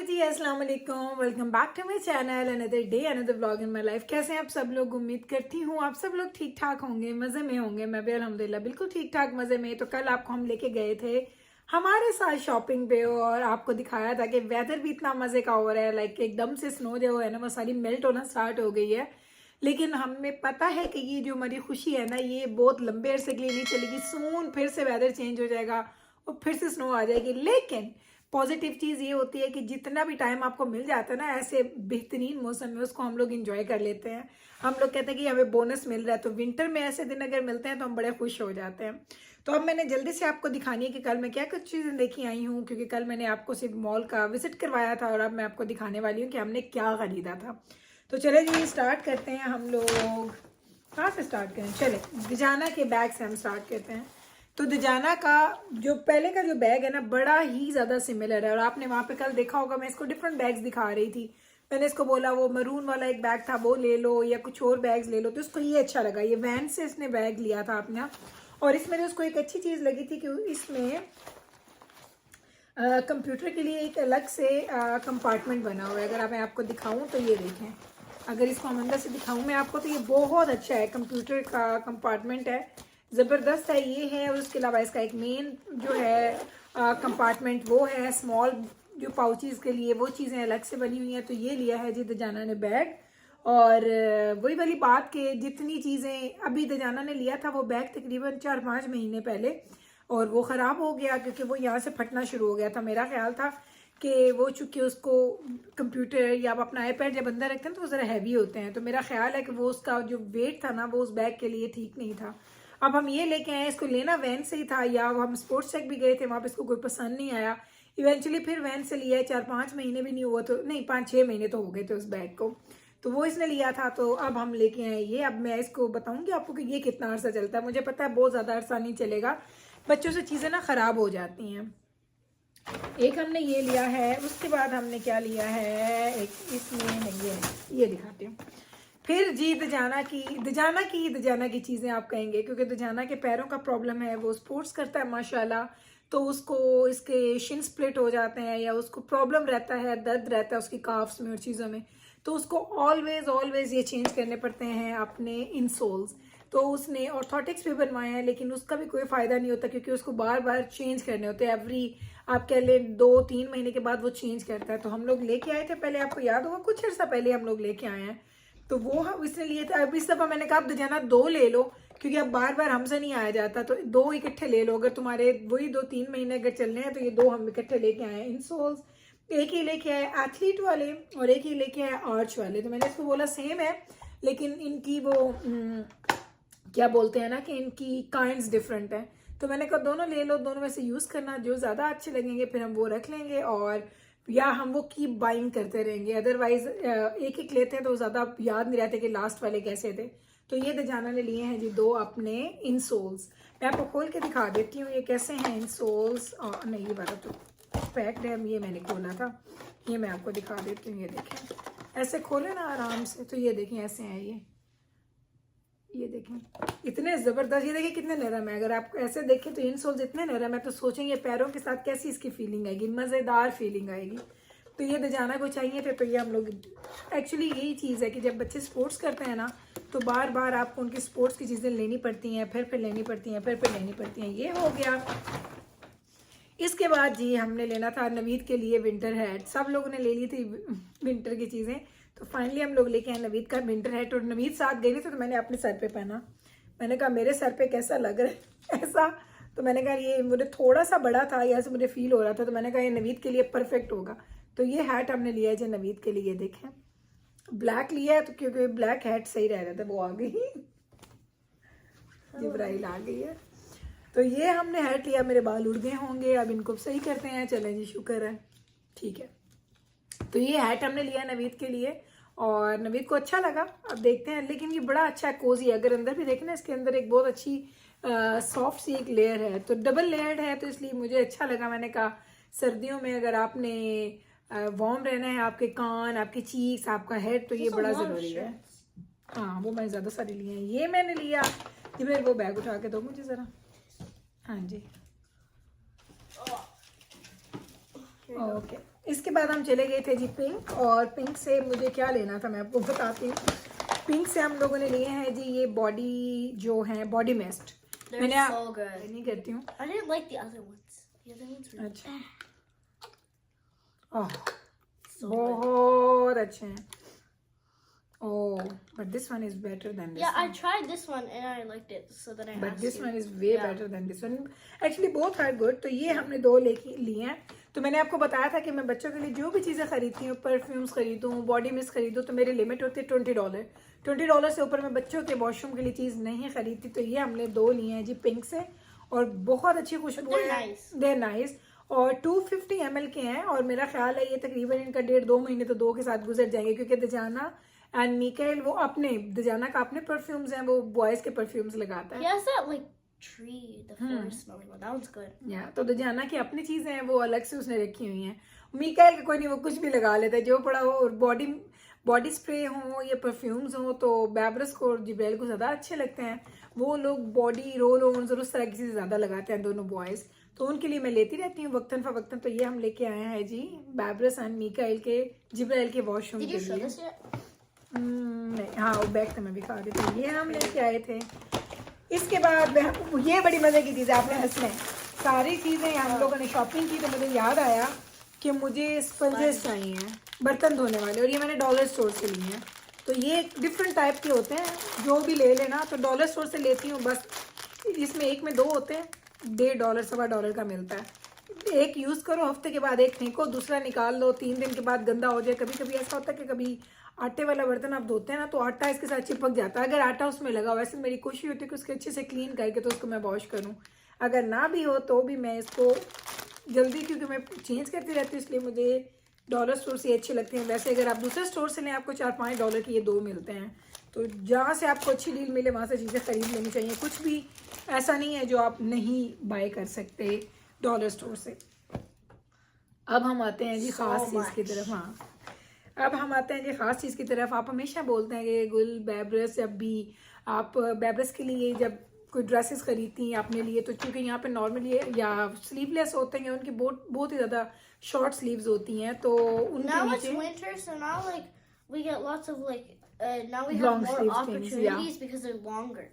जी, अस्सलाम वालेकुम। Welcome back to my channel. Another day another vlog in my life. कैसे हैं आप सब लोग? उम्मीद करती हूँ आप सब लोग ठीक ठाक होंगे, मज़े में होंगे। मैं भी अल्हम्दुलिल्लाह बिल्कुल ठीक ठाक मज़े में। तो कल आपको हम लेके गए थे हमारे साथ शॉपिंग पे और आपको दिखाया था कि वेदर भी इतना मज़े का हो रहा है, लाइक एकदम से स्नो जो है ना वो सारी मेल्ट होना स्टार्ट हो गई है। लेकिन हमें पता है कि ये जो हमारी खुशी है ना ये बहुत लंबे अरसे के लिए नहीं चलेगी। सून फिर से वेदर चेंज हो जाएगा और फिर से स्नो आ जाएगी। लेकिन पॉजिटिव चीज़ ये होती है कि जितना भी टाइम आपको मिल जाता है ना ऐसे बेहतरीन मौसम में, उसको हम लोग इंजॉय कर लेते हैं। हम लोग कहते हैं कि हमें बोनस मिल रहा है, तो विंटर में ऐसे दिन अगर मिलते हैं तो हम बड़े खुश हो जाते हैं। तो अब मैंने जल्दी से आपको दिखानी है कि कल मैं क्या कुछ चीज़ें देखी आई हूँ, क्योंकि कल मैंने आपको सिर्फ मॉल का विजिट करवाया था और अब मैं आपको दिखाने वाली हूँ कि हमने क्या ख़रीदा था। तो चले जी स्टार्ट करते हैं हम लोग। कहाँ से स्टार्ट करें? चले दिजाना के बैग से हम स्टार्ट करते हैं। तो दिजाना का जो पहले का जो बैग है ना बड़ा ही ज़्यादा सिमिलर है, और आपने वहाँ पे कल देखा होगा मैं इसको डिफरेंट बैग्स दिखा रही थी। मैंने इसको बोला वो मरून वाला एक बैग था वो ले लो या कुछ और बैग्स ले लो, तो उसको ये अच्छा लगा। ये वैन से इसने बैग लिया था अपना, और इसमें उसको एक अच्छी चीज़ लगी थी कि इसमें कंप्यूटर के लिए एक अलग से कंपार्टमेंट बना हुआ है। अगर मैं आपको दिखाऊं तो ये देखें, अगर इसको हम अंदर से दिखाऊं मैं आपको तो ये बहुत अच्छा है। कंप्यूटर का कंपार्टमेंट है, ज़बरदस्त है ये है। और उसके अलावा इसका एक मेन जो है कंपार्टमेंट वो है, स्मॉल जो पाउचेस के लिए वो चीज़ें अलग से बनी हुई हैं। तो ये लिया है जी दजाना ने बैग। और वही वाली बात कि जितनी चीज़ें अभी दजाना ने लिया था वो बैग तकरीबन 4-5 महीने पहले, और वो ख़राब हो गया क्योंकि वो यहाँ से फटना शुरू हो गया था। मेरा ख्याल था कि वो चूँकि उसको कंप्यूटर या आप अपना आईपैड जब अंदर रखते हैं तो वो ज़रा हैवी होते हैं, तो मेरा ख्याल है कि वो उसका जो वेट था ना वो उस बैग के लिए ठीक नहीं था। अब हम ये लेके आए, इसको लेना वैन से ही था, या हम स्पोर्ट्स चेक भी गए थे वहाँ पे इसको कोई पसंद नहीं आया। इवेंचुअली फिर वैन से लिया है, 4-5 महीने भी नहीं हुआ, तो नहीं 5-6 महीने तो हो गए थे उस बैग को। तो वो इसने लिया था, तो अब हम लेके आए ये। अब मैं इसको बताऊंगी आपको कि ये कितना अरसा चलता है। मुझे पता है बहुत ज़्यादा अरसा नहीं चलेगा, बच्चों से चीज़ें ना ख़राब हो जाती हैं। एक हमने ये लिया है, उसके बाद हमने क्या लिया है, एक इसमें नहीं ये दिखाती हूँ। फिर जी दजाना की चीज़ें आप कहेंगे, क्योंकि दजाना के पैरों का प्रॉब्लम है, वो स्पोर्ट्स करता है माशाल्लाह, तो उसको इसके शिन स्प्लिट हो जाते हैं या उसको प्रॉब्लम रहता है, दर्द रहता है उसकी काफ्स में और चीज़ों में, तो उसको ऑलवेज ये चेंज करने पड़ते हैं अपने इंसोल्स। तो उसने ऑर्थोटिक्स भी बनवाए हैं, लेकिन उसका भी कोई फ़ायदा नहीं होता क्योंकि उसको बार बार चेंज करने होते हैं। एवरी आप कह लें 2-3 महीने के बाद वो चेंज करता है। तो हम लोग लेके आए थे पहले, आपको याद होगा कुछ अर्सा पहले हम लोग लेके आए हैं, तो वो हम इसने लिए थे। अब इस दफ़ा मैंने कहा आप दजाना 2 ले लो, क्योंकि अब बार बार हमसे नहीं आया जाता, तो 2 इकट्ठे ले लो। अगर तुम्हारे वही 2-3 महीने अगर चलने हैं तो ये 2 हम इकट्ठे लेके आए हैं इंसोल्स। एक ही लेके आए एथलीट वाले और एक ही लेके आए आर्च वाले। तो मैंने इसको बोला सेम है, लेकिन इनकी वो क्या बोलते हैं ना कि इनकी काइंड्स डिफरेंट हैं। तो मैंने कहा दोनों ले लो, दोनों में से यूज़ करना, जो ज़्यादा अच्छे लगेंगे फिर हम वो रख लेंगे, और या हम वो कीप बाइंग करते रहेंगे। अदरवाइज एक एक लेते हैं तो ज़्यादा याद नहीं रहते कि लास्ट वाले कैसे थे। तो ये दजाना ने लिए हैं जी 2 अपने इंसोल्स। मैं आपको खोल के दिखा देती हूँ ये कैसे हैं इंसोल्स। नहीं ये वाला तो पैक्ड है, ये मैंने खोला था, ये मैं आपको दिखा देती हूँ। ये देखें, ऐसे खोले ना आराम से, तो ये देखें ऐसे हैं ये देखें इतने ज़बरदस्त। ये देखिए कितने नरम है। अगर आप ऐसे देखें तो इनसोल्स इतने नरम है, तो सोचेंगे पैरों के साथ कैसी इसकी फीलिंग आएगी, मज़ेदार फीलिंग आएगी। तो ये दजाना को चाहिए थे, तो ये हम लोग एक्चुअली यही चीज़ है कि जब बच्चे स्पोर्ट्स करते हैं ना तो बार बार आपको उनकी स्पोर्ट्स की चीज़ें लेनी पड़ती हैं, फिर लेनी पड़ती हैं, फिर लेनी पड़ती हैं। ये हो गया। इसके बाद जी हमने लेना था नवीद के लिए विंटर हैट। सब लोगों ने ले ली थी विंटर की चीज़ें, तो फाइनली हम लोग लेके आए नवीद का विंटर हैट। और नवीद साथ गई नहीं तो मैंने अपने सर पे पहना। मैंने कहा मेरे सर पे कैसा लग रहा है ऐसा, तो मैंने कहा ये मुझे थोड़ा सा बड़ा था, यहाँ से मुझे फील हो रहा था, तो मैंने कहा ये नवीद के लिए परफेक्ट होगा। तो ये हैट हमने लिया है जो नवीद के लिए। देखें ब्लैक लिया है तो क्योंकि ब्लैक हैट सही रह रहा था, वो आ गई जिब्राइल आ गई है। तो ये हमने हैट लिया, मेरे बाल उड़ गए होंगे, अब इनको सही करते हैं। चलें जी, शुक्र है, ठीक है। तो ये हैट हमने लिया नवीद के लिए और नवीद को अच्छा लगा। अब देखते हैं, लेकिन ये बड़ा अच्छा है, कोजी। अगर अंदर भी देखें ना, इसके अंदर एक बहुत अच्छी सॉफ्ट सी एक लेयर है, तो डबल लेयर्ड है, तो इसलिए मुझे अच्छा लगा। मैंने कहा सर्दियों में अगर आपने वार्म रहना है, आपके कान, आपके चीक्स, आपका हेड, तो ये बड़ा ज़रूरी है। हाँ वो मैंने ज़्यादा सारे लिए हैं। ये मैंने लिया, ये मेरे वो बैग उठा के दो मुझे ज़रा। हाँ जी ओके। इसके बाद हम चले गए थे जी पिंक, और पिंक से मुझे क्या लेना था मैं आपको बताती हूँ। पिंक से हम लोगों ने लिए हैं जी ये बॉडी जो है बॉडी मिस्ट। मैंने so good. नहीं करती हूँ। I didn't like the other ones. The other ones were अच्छा, ओह so good. बहुत अच्छे हैं। Oh, but this one is better than this Yeah, I one. tried this one and I liked it, so then I But asked this you. one is way better than this one. Actually both are good. तो ये हमने दो लेके लिए हैं। तो मैंने आपको बताया था कि मैं बच्चों के लिए जो भी चीज़ें खरीदती हूँ, परफ्यूम्स खरीदूँ, बॉडी मिस्ट खरीदूँ, तो मेरी लिमिट होती है $20। $20 से ऊपर मैं बच्चों के वॉशरूम के लिए चीज़ नहीं खरीदती। तो ये हमने दो लिए हैं जी पिंक से, और बहुत अच्छी खुशबू है। They're nice. और 250 ml के हैं, और मेरा ख्याल है ये तकरीबन इनका 1.5-2 महीने तो दो के साथ गुजर जाएंगे, क्योंकि दजाना एंड मिकाइल वो अपने दजाना का अपने परफ्यूम्स हैं, वो बॉयज के परफ्यूम्स लगाता है। He has that like tree, the forest smelling one. That one's good. या तो दजाना की अपनी चीजें हैं, वो अलग से उसने रखी हुई हैं। मिकाइल का कोई नहीं, वो कुछ भी लगा लेता है जो पड़ा हो। और बॉडी स्प्रे हो या परफ्यूम्स हो तो बैब्रस को और जिब्राइल को ज़्यादा अच्छे लगते हैं। वो लोग बॉडी रोल ऑन और उस तरह की चीज़ें ज़्यादा लगाते हैं दोनों बॉयज़, तो उनके लिए मैं लेती रहती हूँ वक्तन फवक्तन। तो ये हम लेके आए हैं जी बैब्रस एंड मिकाइल के जिब्राइल के वॉशरूम Did के you show लिए। this yet? नहीं, हाँ वो बैग तो मैं भी खा रही थी। ये हम लेके आए थे। इसके बाद ये बड़ी मज़े की चीज़ है, आपने हंसना है। सारी चीज़ें हम लोगों ने शॉपिंग की तो मुझे याद आया कि मुझे स्पंजेस चाहिए बर्तन धोने वाले, और ये मैंने डॉलर स्टोर से लिए हैं। तो ये डिफरेंट टाइप के होते हैं, जो भी ले लेना। तो डॉलर स्टोर से लेती हूँ बस। इसमें एक में दो होते हैं, $1.5 सवा डॉलर का मिलता है। एक यूज़ करो, हफ्ते के बाद एक फेंको, दूसरा निकाल लो, 3 दिन के बाद गंदा हो जाए। कभी कभी ऐसा होता है कि कभी आटे वाला बर्तन आप धोते हैं ना, तो आटा इसके साथ चिपक जाता है। अगर आटा उसमें लगा हुआ, वैसे मेरी कोशिश होती है कि उसके अच्छे से क्लीन करके तो उसको मैं वॉश करूँ। अगर ना भी हो तो भी मैं इसको जल्दी, क्योंकि मैं चेंज करती रहती हूँ, इसलिए मुझे डॉलर स्टोर से अच्छे लगते हैं। वैसे अगर आप दूसरे स्टोर से लें, आपको $4-5 के ये दो मिलते हैं। तो जहाँ से आपको अच्छी डील मिले वहाँ से चीज़ें खरीद लेनी चाहिए। कुछ भी ऐसा नहीं है जो आप नहीं बाय कर सकते डॉलर स्टोर से। अब हम आते हैं जी ख़ास चीज़ की तरफ। हाँ, अब हम आते हैं जी ख़ास चीज़ की तरफ। आप हमेशा बोलते हैं कि गुल बैब्रस, जब भी आप बैब्रस के लिए जब कोई ड्रेसेस खरीदती हैं अपने लिए, तो चूँकि यहाँ पे नॉर्मली या स्लीवलेस होते हैं, उनकी बहुत ही ज़्यादा शॉर्ट स्लीव्स होती हैं, तो उनके Now it's नीचे winter, so now like we get lots of like now we have Long more sleeves things, opportunities because they're longer.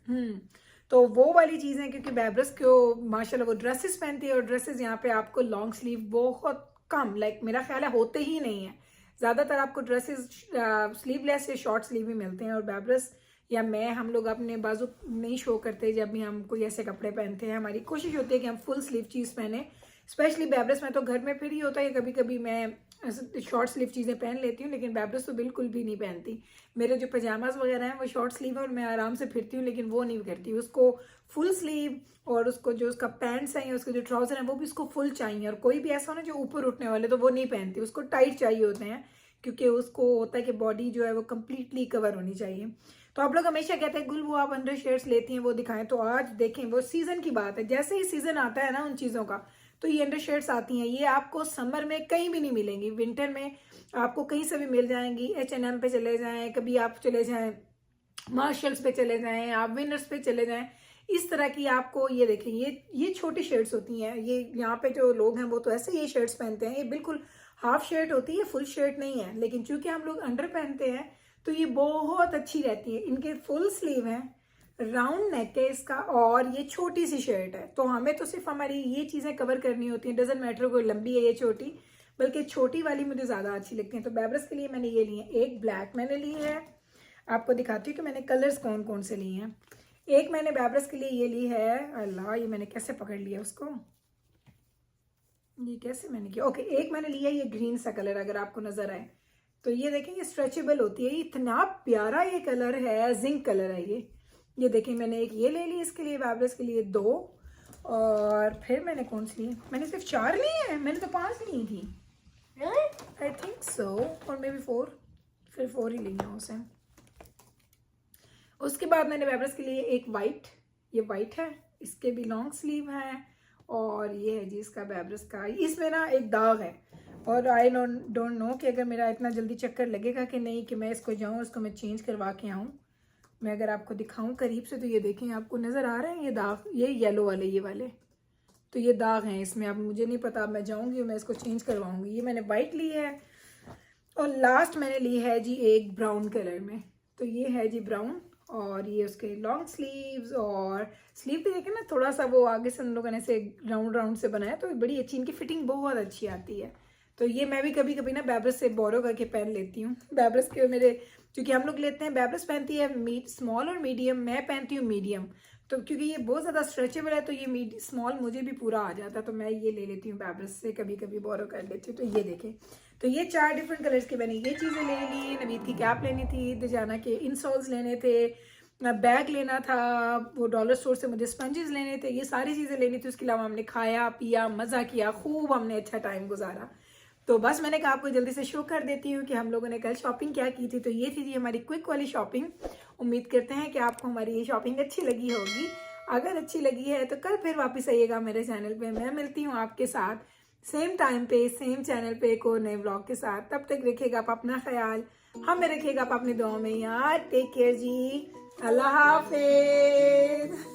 तो वो वाली चीज़ें, क्योंकि बैब्रस को माशाल्लाह वो ड्रेसेस पहनती है, और ड्रेसेस यहाँ पे आपको लॉन्ग स्लीव बहुत कम, लाइक मेरा ख्याल है होते ही नहीं है। ज़्यादातर आपको ड्रेसेस स्लीवलेस या शॉर्ट स्लीव ही मिलते हैं। और बैब्रस या मैं, हम लोग अपने बाजू नहीं शो करते जब भी हम कोई ऐसे कपड़े पहनते हैं। हमारी कोशिश होती है कि हम फुल स्लीव चीज़ पहने, स्पेशली बैब्रस में तो घर में फिर ही होता है, कभी कभी मैं शॉर्ट स्लीव चीज़ें पहन लेती हूँ, लेकिन बैब्रस तो बिल्कुल भी नहीं पहनती। मेरे जो पजामाज वगैरह हैं वो शॉर्ट स्लीव है और मैं आराम से फिरती हूँ, लेकिन वो नहीं करती। उसको फुल स्लीव, और उसको जो उसका पैंट्स हैं, उसके जो ट्राउज़र हैं, वो भी उसको फुल चाहिए। और कोई भी ऐसा हो ना जो ऊपर उठने वाले, तो वो नहीं पहनती, उसको टाइट चाहिए होते हैं, क्योंकि उसको होता है कि बॉडी जो है वो कम्प्लीटली कवर होनी चाहिए। तो आप लोग हमेशा कहते हैं गुल वो आप अंडर शेयर्स लेती हैं, वो दिखाएं। तो आज देखें, वो सीज़न की बात है, जैसे ही सीज़न आता है ना उन चीज़ों का, तो ये अंडर शेयर्स आती हैं। ये आपको समर में कहीं भी नहीं मिलेंगी, विंटर में आपको कहीं से भी मिल जाएंगी। H&M पे चले जाएं, कभी आप चले जाएं मार्शल्स पे चले जाएं, आप विनर्स पे चले जाएं, इस तरह की आपको ये देखें, ये छोटी शर्ट्स होती हैं। ये यहाँ पे जो लोग हैं वो तो ऐसे ये शर्ट्स पहनते हैं, ये बिल्कुल हाफ शर्ट होती है, फुल शर्ट नहीं है। लेकिन चूंकि हम लोग अंडर पहनते हैं तो ये बहुत अच्छी रहती है। इनके फुल स्लीव है, राउंड नेक है इसका, और ये छोटी सी शर्ट है। तो हमें तो सिर्फ हमारी ये चीज़ें कवर करनी होती हैं, डजेंट मैटर कोई लंबी है या छोटी, बल्कि छोटी वाली मुझे ज़्यादा अच्छी लगती हैं। तो बैब्रस के लिए मैंने ये लिए हैं। एक ब्लैक मैंने ली है, आपको दिखाती हूँ कि मैंने कलर्स कौन कौन से लिए हैं। एक मैंने बैब्रस के लिए ये ली है, अल्लाह ये मैंने कैसे पकड़ लिया उसको, ये कैसे मैंने किया, ओके। एक मैंने लिया ये ग्रीन सा कलर, अगर आपको नजर आए तो ये देखें, ये स्ट्रेचेबल होती है, इतना प्यारा ये कलर है, जिंक कलर है ये देखें। मैंने एक ये ले ली इसके लिए, बैब्रस के लिए 2, और फिर मैंने कौन सी ली, मैंने सिर्फ 4 ली है, मैंने तो 5 ली थी। Really? आई थिंक सो, और मे बी 4, फिर 4 ही ली हैं उसे। उसके बाद मैंने बैब्रस के लिए एक वाइट, ये वाइट है, इसके भी लॉन्ग स्लीव है, और ये है जी इसका बैब्रस का। इसमें ना एक दाग है, और आई डोंट नो कि अगर मेरा इतना जल्दी चक्कर लगेगा कि नहीं कि मैं इसको जाऊँ, इसको मैं चेंज करवा के आऊँ। मैं अगर आपको दिखाऊं करीब से तो ये देखें, आपको नज़र आ रहे हैं ये दाग, ये येलो वाले, ये वाले तो ये दाग हैं इसमें। अब मुझे नहीं पता, मैं जाऊँगी मैं इसको चेंज करवाऊँगी। ये मैंने वाइट ली है और लास्ट मैंने ली है जी एक ब्राउन कलर में। तो ये है जी ब्राउन और ये उसके लॉन्ग स्लीव्स, और स्लीव भी देखें ना थोड़ा सा वो आगे से उन लोगों ने से राउंड राउंड से बनाया, तो बड़ी अच्छी, इनकी फिटिंग बहुत अच्छी आती है। तो ये मैं भी कभी कभी ना बैब्रस से बोरो करके पहन लेती हूँ। बैब्रस के मेरे, क्योंकि हम लोग लेते हैं, बैब्रस पहनती है स्मॉल और मीडियम, मैं पहनती हूँ मीडियम। तो क्योंकि ये बहुत ज़्यादा स्ट्रेचेबल है तो ये स्मॉल मुझे भी पूरा आ जाता है, तो मैं ये ले लेती हूँ बैब्रस से, कभी कभी बोरो कर लेती हूँ। तो ये देखें, तो ये 4 डिफरेंट कलर्स के मैंने ये चीज़ें ले ली। नवीद की कैप लेनी थी, दजाना के इंसोल्स लेने थे, बैग लेना था, वो डॉलर स्टोर से मुझे स्पंजेस लेने थे, ये सारी चीज़ें लेनी थी। उसके अलावा हमने खाया पिया, मज़ा किया, खूब हमने अच्छा टाइम गुजारा। तो बस मैंने कहा आपको जल्दी से शो कर देती हूँ कि हम लोगों ने कल शॉपिंग क्या की थी। तो ये थी जी हमारी क्विक वाली शॉपिंग। उम्मीद करते हैं कि आपको हमारी ये शॉपिंग अच्छी लगी होगी। अगर अच्छी लगी है तो कल फिर वापस आइएगा मेरे चैनल पे। मैं मिलती हूँ आपके साथ सेम टाइम पे सेम चैनल पे एक और नए व्लॉग के साथ। तब तक रखिएगा आप अपना ख्याल, हमें रखिएगा आप अपनी दुआ में यार। टेक केयर जी, अल्लाह हाफिज।